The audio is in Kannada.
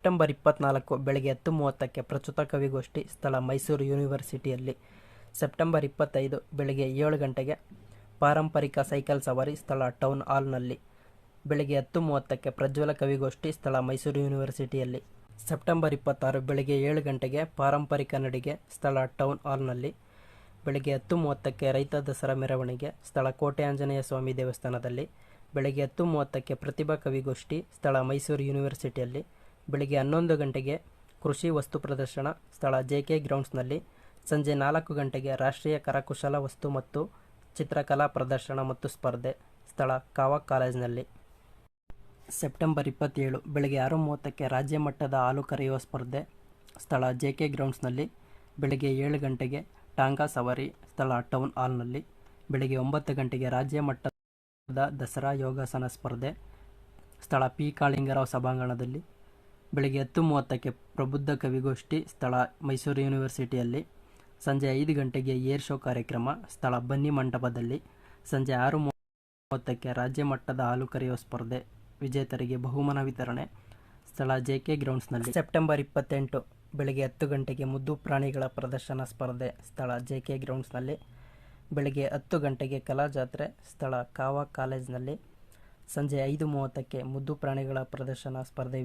ಸೆಪ್ಟೆಂಬರ್ 24 ಬೆಳಗ್ಗೆ 10:30ಕ್ಕೆ ಪ್ರಸ್ತುತ ಕವಿಗೋಷ್ಠಿ, ಸ್ಥಳ ಮೈಸೂರು ಯೂನಿವರ್ಸಿಟಿಯಲ್ಲಿ. ಸೆಪ್ಟೆಂಬರ್ 25 ಬೆಳಗ್ಗೆ 7 ಗಂಟೆಗೆ ಪಾರಂಪರಿಕ ಸೈಕಲ್ ಸವಾರಿ, ಸ್ಥಳ ಟೌನ್ ಹಾಲ್ನಲ್ಲಿ. ಬೆಳಗ್ಗೆ 10:30ಕ್ಕೆ ಪ್ರಜ್ವಲ ಕವಿಗೋಷ್ಠಿ, ಸ್ಥಳ ಮೈಸೂರು ಯೂನಿವರ್ಸಿಟಿಯಲ್ಲಿ. ಸೆಪ್ಟೆಂಬರ್ 26 ಬೆಳಗ್ಗೆ 7 ಗಂಟೆಗೆ ಪಾರಂಪರಿಕ ನಡಿಗೆ, ಸ್ಥಳ ಟೌನ್ ಹಾಲ್ನಲ್ಲಿ. ಬೆಳಗ್ಗೆ 10:30ಕ್ಕೆ ರೈತ ದಸರಾ ಮೆರವಣಿಗೆ, ಸ್ಥಳ ಕೋಟೆ ಆಂಜನೇಯ ಸ್ವಾಮಿ ದೇವಸ್ಥಾನದಲ್ಲಿ. ಬೆಳಗ್ಗೆ 10:30ಕ್ಕೆ ಪ್ರತಿಭಾ ಕವಿಗೋಷ್ಠಿ, ಸ್ಥಳ ಮೈಸೂರು ಯೂನಿವರ್ಸಿಟಿಯಲ್ಲಿ. ಬೆಳಗ್ಗೆ 11 ಗಂಟೆಗೆ ಕೃಷಿ ವಸ್ತು ಪ್ರದರ್ಶನ, ಸ್ಥಳ ಜೆಕೆ ಗ್ರೌಂಡ್ಸ್ನಲ್ಲಿ. ಸಂಜೆ 4 ಗಂಟೆಗೆ ರಾಷ್ಟ್ರೀಯ ಕರಕುಶಲ ವಸ್ತು ಮತ್ತು ಚಿತ್ರಕಲಾ ಪ್ರದರ್ಶನ ಮತ್ತು ಸ್ಪರ್ಧೆ, ಸ್ಥಳ ಕಾವಕ್ ಕಾಲೇಜಿನಲ್ಲಿ. ಸೆಪ್ಟೆಂಬರ್ 27 ಬೆಳಗ್ಗೆ 6:30ಕ್ಕೆ ರಾಜ್ಯ ಮಟ್ಟದ ಹಾಲು ಕರೆಯುವ ಸ್ಪರ್ಧೆ, ಸ್ಥಳ ಜೆಕೆ ಗ್ರೌಂಡ್ಸ್ನಲ್ಲಿ. ಬೆಳಗ್ಗೆ 7 ಗಂಟೆಗೆ ಟಾಂಗಾ ಸವಾರಿ, ಸ್ಥಳ ಟೌನ್ ಹಾಲ್ನಲ್ಲಿ. ಬೆಳಗ್ಗೆ 9 ಗಂಟೆಗೆ ರಾಜ್ಯ ಮಟ್ಟದ ದಸರಾ ಯೋಗಾಸನ ಸ್ಪರ್ಧೆ, ಸ್ಥಳ ಪಿ ಕಾಳಿಂಗರಾವ್ ಸಭಾಂಗಣದಲ್ಲಿ. ಬೆಳಗ್ಗೆ 10:30ಕ್ಕೆ ಪ್ರಬುದ್ಧ ಕವಿಗೋಷ್ಠಿ, ಸ್ಥಳ ಮೈಸೂರು ಯೂನಿವರ್ಸಿಟಿಯಲ್ಲಿ. ಸಂಜೆ 5 ಗಂಟೆಗೆ ಏರ್ ಶೋ ಕಾರ್ಯಕ್ರಮ, ಸ್ಥಳ ಬನ್ನಿ ಮಂಟಪದಲ್ಲಿ. ಸಂಜೆ 6:30ಕ್ಕೆ ರಾಜ್ಯ ಮಟ್ಟದ ಹಾಲು ಕರೆಯುವ ಸ್ಪರ್ಧೆ ವಿಜೇತರಿಗೆ ಬಹುಮಾನ ವಿತರಣೆ, ಸ್ಥಳ ಜೆಕೆ ಗ್ರೌಂಡ್ಸ್ನಲ್ಲಿ. ಸೆಪ್ಟೆಂಬರ್ 28 ಬೆಳಗ್ಗೆ 10 ಗಂಟೆಗೆ ಮುದ್ದು ಪ್ರಾಣಿಗಳ ಪ್ರದರ್ಶನ ಸ್ಪರ್ಧೆ, ಸ್ಥಳ ಜೆಕೆ ಗ್ರೌಂಡ್ಸ್ನಲ್ಲಿ. ಬೆಳಗ್ಗೆ 10 ಗಂಟೆಗೆ ಕಲಾ ಜಾತ್ರೆ, ಸ್ಥಳ ಕಾವಕ್ ಕಾಲೇಜಿನಲ್ಲಿ. ಸಂಜೆ 5:30ಕ್ಕೆ ಮುದ್ದು ಪ್ರಾಣಿಗಳ ಪ್ರದರ್ಶನ ಸ್ಪರ್ಧೆ